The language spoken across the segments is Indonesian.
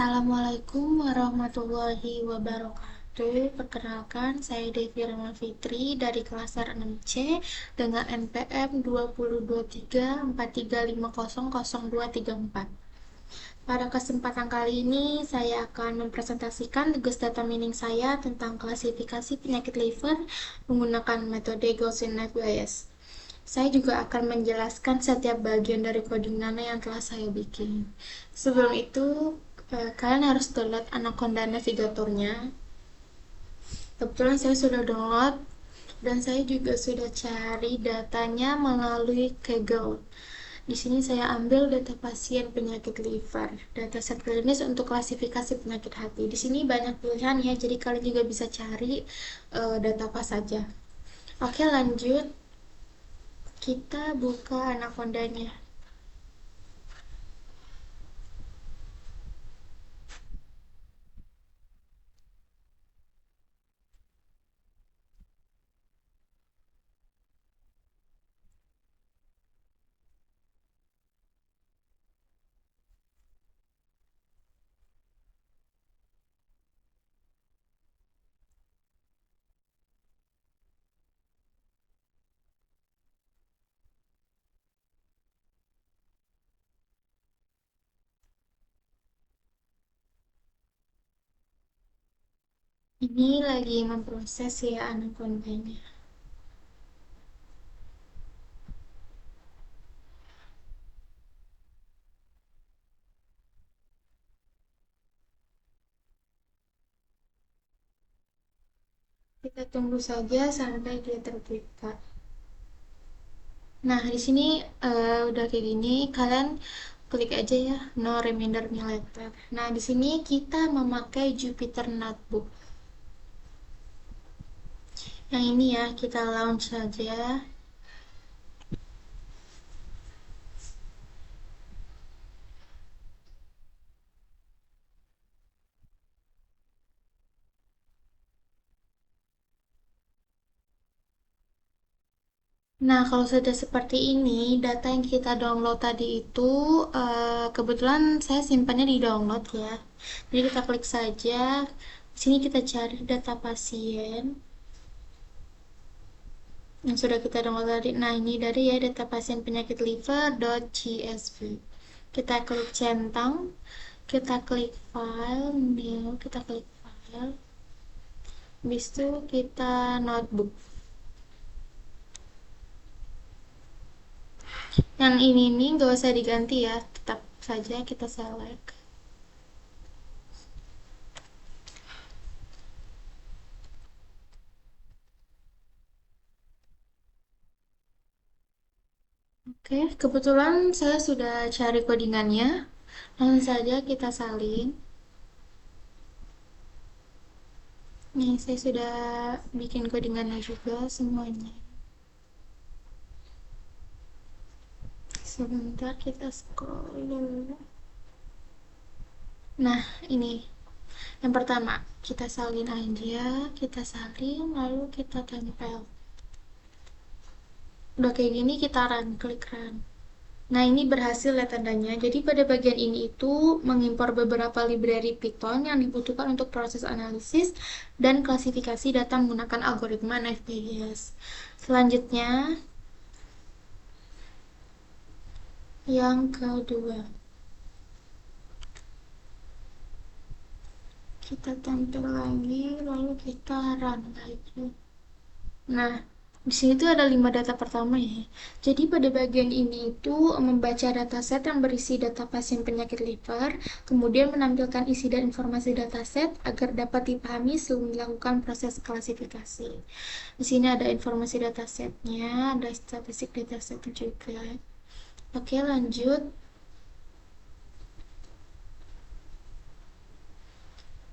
Assalamualaikum warahmatullahi wabarakatuh. Perkenalkan, saya Devi Rama Fitri dari kelas R6C dengan NPM 202343500234. Pada kesempatan kali ini, saya akan mempresentasikan tugas data mining saya tentang klasifikasi penyakit liver menggunakan metode Gaussian Net-Bayes. Saya juga akan menjelaskan setiap bagian dari coding Nano yang telah saya bikin. Sebelum itu, kalian harus download Anaconda Navigatornya. Kebetulan saya sudah download dan saya juga sudah cari datanya melalui Kaggle. Di sini saya ambil data pasien penyakit liver, dataset klinis untuk klasifikasi penyakit hati. Di sini banyak pilihan ya, jadi kalian juga bisa cari data apa saja. Oke, lanjut. Kita buka Anacondanya. Ini lagi memproses ya Anacondanya. Kita tunggu saja sampai dia terbuka. Nah, di sini udah kayak gini, kalian klik aja ya, no reminder me later. Nah, di sini kita memakai Jupyter Notebook. Yang ini ya, kita launch saja. Nah, kalau sudah seperti ini, data yang kita download tadi itu kebetulan saya simpannya di download ya. Jadi kita klik saja. Di sini kita cari data pasien yang sudah kita download tadi. Nah, ini dari ya data pasien penyakit liver.csv. Kita klik centang, kita klik file, new, kita klik file. Habis itu kita notebook. Yang ini nih gak usah diganti ya, tetap saja kita select. Oke, kebetulan saya sudah cari codingannya. Langsung saja kita salin. Nih, saya sudah bikin codingannya juga semuanya. Sebentar kita scroll dulu. Nah, ini yang pertama, kita salin aja, kita salin, lalu kita tempel. Udah kayak gini, kita run, klik run. Nah, ini berhasil ya tandanya. Jadi pada bagian ini itu mengimpor beberapa library Python yang dibutuhkan untuk proses analisis dan klasifikasi data menggunakan algoritma NFBS. Selanjutnya, yang kedua, kita tampil lagi, lalu kita run lagi. Nah, di sini tuh ada 5 data pertama ya. Jadi pada bagian ini itu membaca dataset yang berisi data pasien penyakit liver, kemudian menampilkan isi dan informasi dataset agar dapat dipahami sebelum dilakukan proses klasifikasi. Di sini ada informasi datasetnya, ada statistik dataset juga. Oke, lanjut.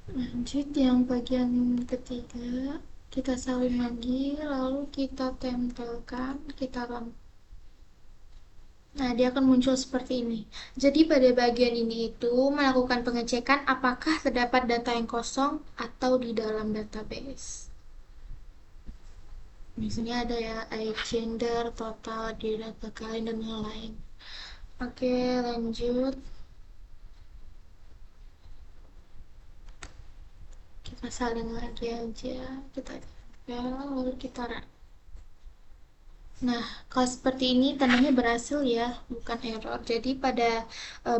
Lanjut yang bagian ketiga, kita salin lagi, lalu kita tempelkan, kita run. Nah, dia akan muncul seperti ini. Jadi pada bagian ini itu melakukan pengecekan apakah terdapat data yang kosong atau di dalam database. Di sini ada ya, age, gender, total, di data kalian dan yang lain. Oke, lanjut. kita salin lagi aja, kita tempel lalu kita run. Nah, kalau seperti ini tandanya berhasil ya, bukan error. Jadi pada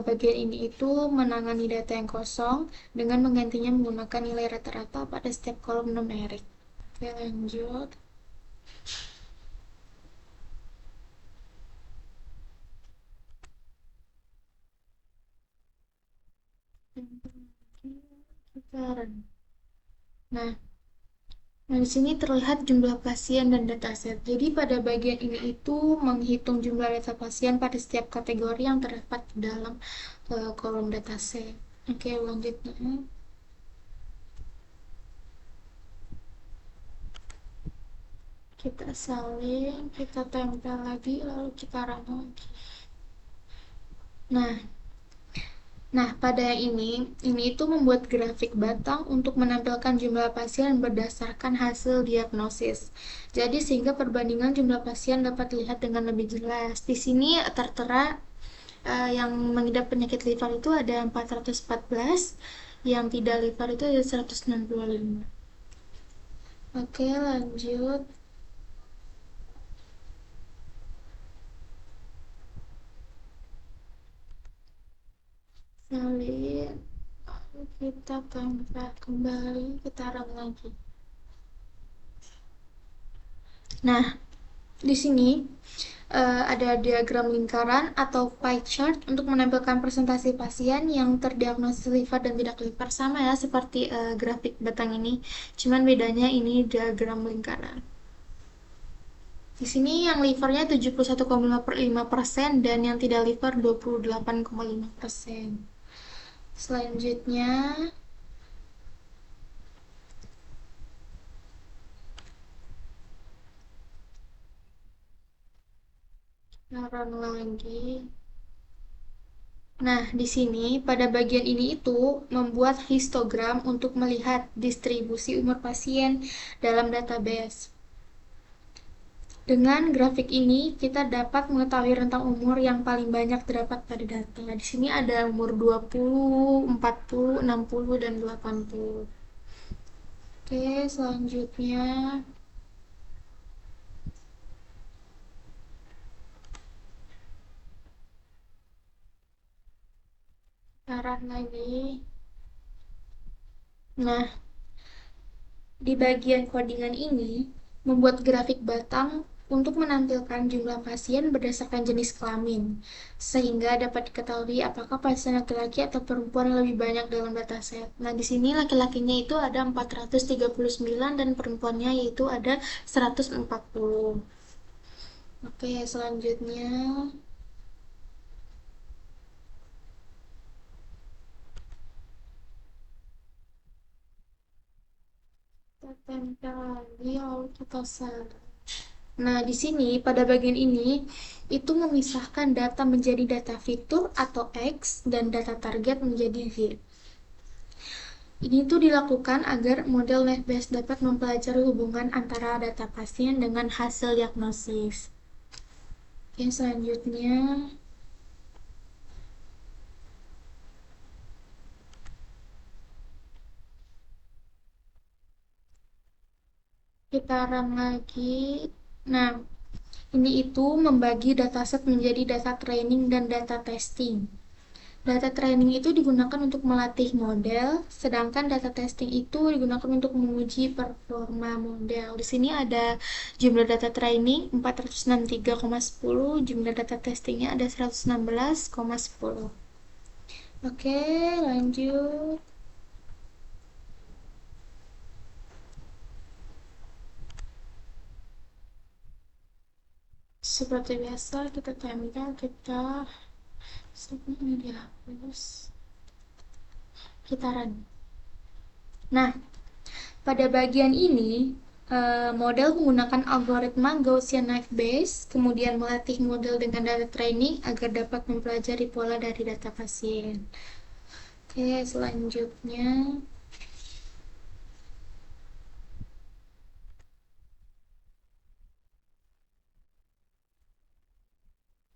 bagian ini itu menangani data yang kosong dengan menggantinya menggunakan nilai rata-rata pada setiap kolom numerik. Oke, lanjut. Kita run. Nah, Nah, di sini terlihat jumlah pasien dan dataset. Jadi pada bagian ini itu menghitung jumlah data pasien pada setiap kategori yang terdapat di dalam kolom dataset. Oke, lanjutnya kita salin, kita tempel lagi, lalu kita run lagi. Nah, Nah, pada yang ini itu membuat grafik batang untuk menampilkan jumlah pasien berdasarkan hasil diagnosis. Jadi sehingga perbandingan jumlah pasien dapat dilihat dengan lebih jelas. Di sini tertera yang mengidap penyakit liver itu ada 414, yang tidak liver itu ada 165. Oke, lanjut. Salin. Lalu kita tempel kembali, kita run lagi. Nah, di sini ada diagram lingkaran atau pie chart untuk menampilkan presentasi pasien yang terdiagnosis liver dan tidak liver, sama ya seperti grafik batang ini, cuman bedanya ini diagram lingkaran. Di sini yang livernya 71,5% dan yang tidak liver 28,5%. Selanjutnya, run lagi. Nah, di sini pada bagian ini itu membuat histogram untuk melihat distribusi umur pasien dalam database. Dengan grafik ini, kita dapat mengetahui rentang umur yang paling banyak terdapat pada data. Di sini ada umur 20, 40, 60, dan 80. Oke, selanjutnya saran lagi. Nah, di bagian codingan ini, membuat grafik batang untuk menampilkan jumlah pasien berdasarkan jenis kelamin, sehingga dapat diketahui apakah pasien laki-laki atau perempuan lebih banyak dalam dataset. Nah, di sini laki-lakinya itu ada 439 dan perempuannya yaitu ada 140. Oke, selanjutnya kita tempel lagi lalu kita salin. Nah, di sini pada bagian ini itu memisahkan data menjadi data fitur atau X dan data target menjadi Y. Ini tuh dilakukan agar model NetBase dapat mempelajari hubungan antara data pasien dengan hasil diagnosis. Oke, selanjutnya kita run lagi. Nah, ini itu membagi dataset menjadi data training dan data testing. Data training itu digunakan untuk melatih model, sedangkan data testing itu digunakan untuk menguji performa model. Di sini ada jumlah data training 463,10, jumlah data testingnya ada 116,10. Oke, lanjut. Seperti biasa, kita tempel, kita ini dihapus, kita run. Nah, pada bagian ini, model menggunakan algoritma Gaussian Knife Bayes, kemudian melatih model dengan data training agar dapat mempelajari pola dari data pasien. Oke, selanjutnya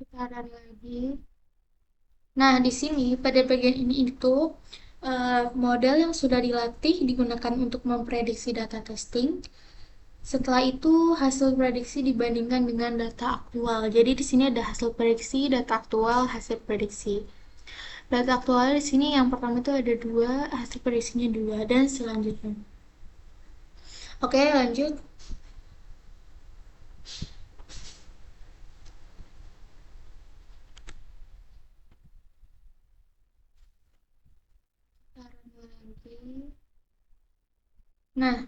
kita run lagi. Nah, di sini pada bagian ini itu Model yang sudah dilatih digunakan untuk memprediksi data testing. Setelah itu, hasil prediksi dibandingkan dengan data aktual. Jadi di sini ada hasil prediksi, data aktual, hasil prediksi. Data aktual di sini yang pertama itu ada dua, hasil prediksinya dua, dan selanjutnya. Oke, lanjut. Nah,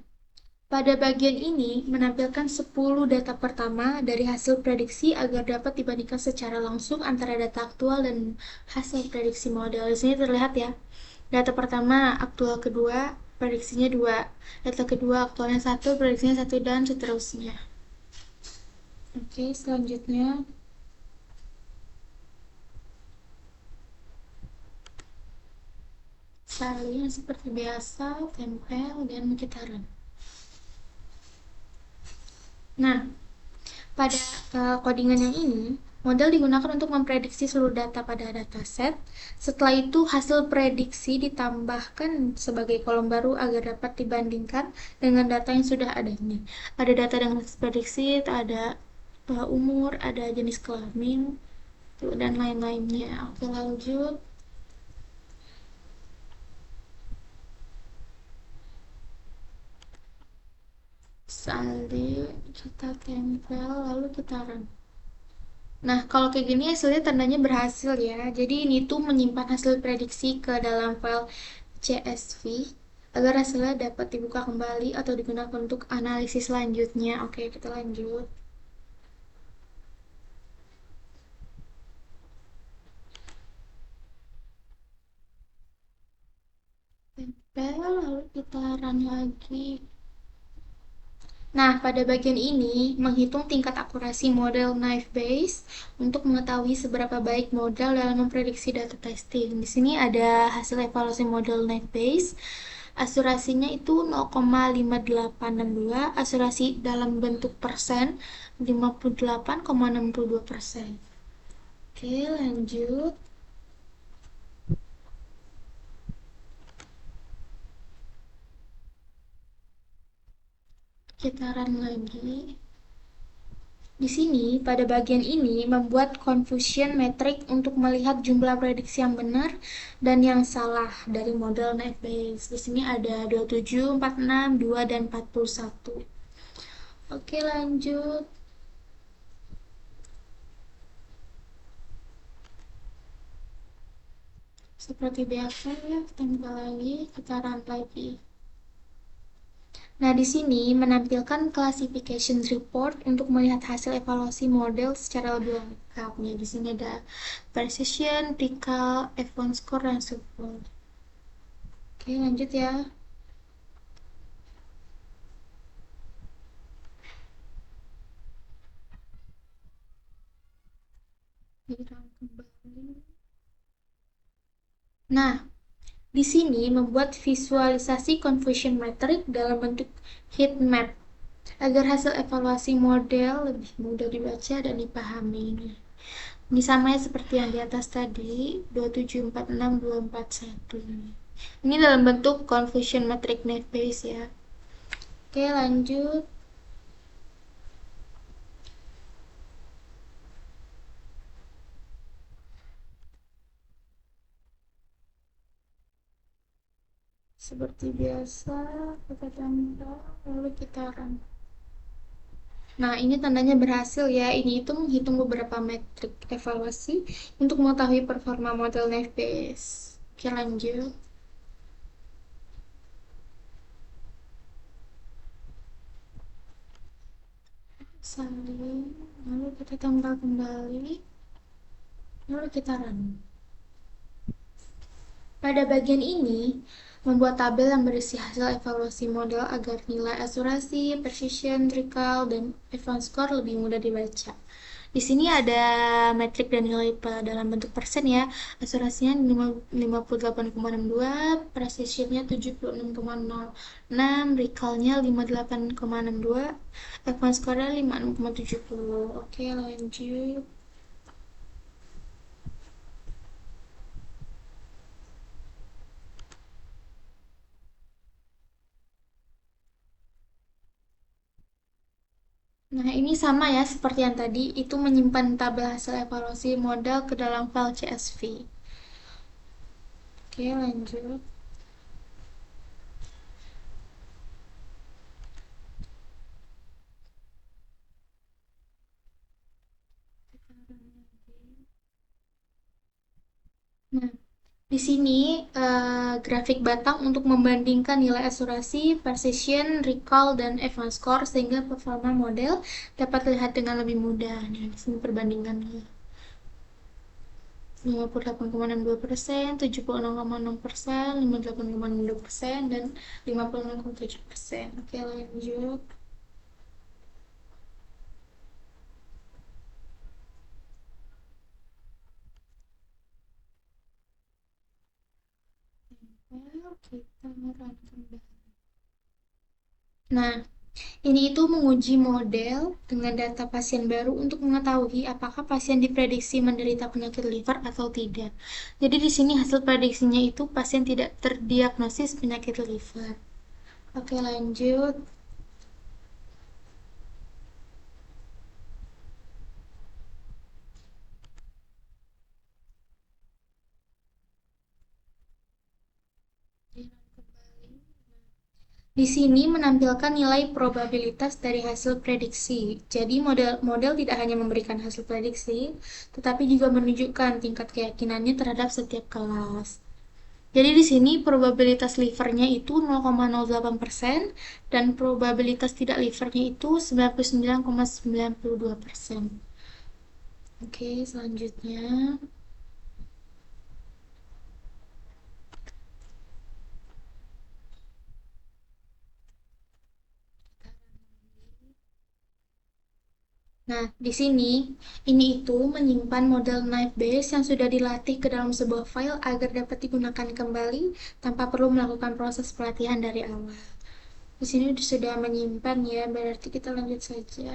pada bagian ini menampilkan 10 data pertama dari hasil prediksi agar dapat dibandingkan secara langsung antara data aktual dan hasil prediksi model. Di sini terlihat ya. Data pertama aktual kedua, prediksinya 2. Data kedua aktualnya 1, prediksinya 1, dan seterusnya. Oke, selanjutnya salin seperti biasa, tempel, dan kita run. Nah, pada codingan yang ini, model digunakan untuk memprediksi seluruh data pada dataset. Setelah itu, hasil prediksi ditambahkan sebagai kolom baru agar dapat dibandingkan dengan data yang sudah ada ini. Ada data dengan prediksi, ada umur, ada jenis kelamin, dan lain-lainnya. Oke, lanjut. Salin, kita tempel, lalu kita run. Nah, kalau kayak gini hasilnya tandanya berhasil ya. Jadi ini tuh menyimpan hasil prediksi ke dalam file CSV agar hasilnya dapat dibuka kembali atau digunakan untuk analisis selanjutnya. Oke, kita lanjut. Tempel, lalu kita run lagi. Nah, pada bagian ini menghitung tingkat akurasi model Naive Bayes untuk mengetahui seberapa baik model dalam memprediksi data testing. Di sini ada hasil evaluasi model Naive Bayes. Akurasinya itu 0,5862, akurasi dalam bentuk persen 58,62%. Oke, lanjut. Kita run lagi. Di sini, pada bagian ini, membuat confusion metric untuk melihat jumlah prediksi yang benar dan yang salah dari model Naive Bayes. Di sini ada 27, 46, 2, dan 41. Oke, lanjut. Seperti biasa ya, tambah lagi, kita run lagi. Nah, di sini menampilkan classification report untuk melihat hasil evaluasi model secara lebih lengkap. Nih, di sini ada precision, recall, F1 score, dan support. Oke, lanjut ya. Dirang kembali. Nah, di sini membuat visualisasi confusion metric dalam bentuk heat map agar hasil evaluasi model lebih mudah dibaca dan dipahami. Ini sama ya seperti yang di atas tadi, 2746241. Ini dalam bentuk confusion metric Naive Bayes ya. Oke, lanjut. Seperti biasa, kita tambah, lalu kita run. Nah, ini tandanya berhasil ya. Ini itu menghitung beberapa metrik evaluasi untuk mengetahui performa model Naive Bayes. Oke, lanjut. Salin, lalu kita tambah kembali, lalu kita run. Pada bagian ini, membuat tabel yang berisi hasil evaluasi model agar nilai akurasi, precision, recall, dan advance score lebih mudah dibaca. Di sini ada metrik dan nilai dalam bentuk persen ya. Akurasinya 58,62, precisionnya 76,06, recallnya 58,62, advance score-nya 56,70. Oke, lanjut. Nah, ini sama ya seperti yang tadi, itu menyimpan tabel hasil evaluasi model ke dalam file CSV. Oke, lanjut. Nah, di sini grafik batang untuk membandingkan nilai akurasi, precision, recall, dan advance score sehingga performa model dapat terlihat dengan lebih mudah. Nah, di sini perbandingannya. 58,62%, 76,6%, 58,2%, dan 56,7%. Oke, lanjut. Kita run kembali. Nah, ini itu menguji model dengan data pasien baru untuk mengetahui apakah pasien diprediksi menderita penyakit liver atau tidak. Jadi di sini hasil prediksinya itu pasien tidak terdiagnosis penyakit liver. Oke, lanjut. Di sini menampilkan nilai probabilitas dari hasil prediksi. Jadi model tidak hanya memberikan hasil prediksi, tetapi juga menunjukkan tingkat keyakinannya terhadap setiap kelas. Jadi di sini probabilitas livernya itu 0,08% dan probabilitas tidak livernya itu 99,92%. Oke, selanjutnya. Nah, di sini ini itu menyimpan model knife base yang sudah dilatih ke dalam sebuah file agar dapat digunakan kembali tanpa perlu melakukan proses pelatihan dari awal. Di sini sudah menyimpan ya, berarti kita lanjut saja.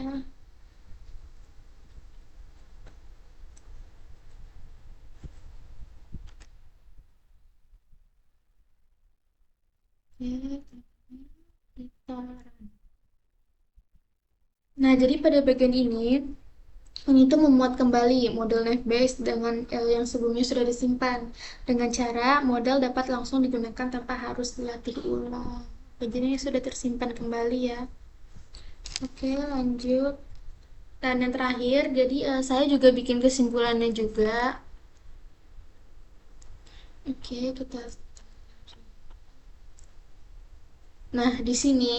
Ya, kita. Nah, jadi pada bagian ini tuh memuat kembali model Naive dengan yang sebelumnya sudah disimpan dengan cara model dapat langsung digunakan tanpa harus dilatih ulang. Jadi ini sudah tersimpan kembali ya. Oke, lanjut. Dan yang terakhir, jadi saya juga bikin kesimpulannya juga. Oke, kita. Nah, di sini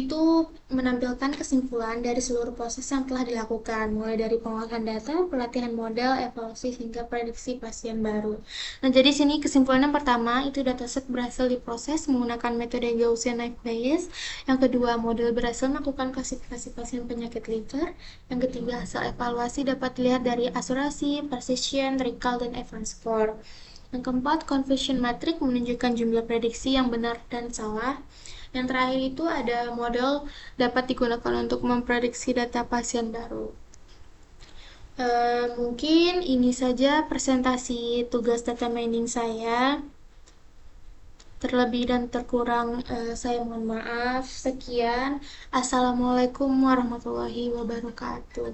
itu menampilkan kesimpulan dari seluruh proses yang telah dilakukan, mulai dari pengolahan data, pelatihan model, evaluasi, hingga prediksi pasien baru. Nah, jadi sini kesimpulan yang pertama itu dataset berhasil diproses menggunakan metode Gaussian knife bayes. Yang kedua, model berhasil melakukan klasifikasi pasien penyakit liver. Yang ketiga, hasil evaluasi dapat dilihat dari akurasi, precision, recall, dan advance score. Yang keempat, confusion matrix menunjukkan jumlah prediksi yang benar dan salah. Yang terakhir itu ada model dapat digunakan untuk memprediksi data pasien baru. Mungkin ini saja presentasi tugas data mining saya. Terlebih dan terkurang saya mohon maaf. Sekian. Assalamualaikum warahmatullahi wabarakatuh.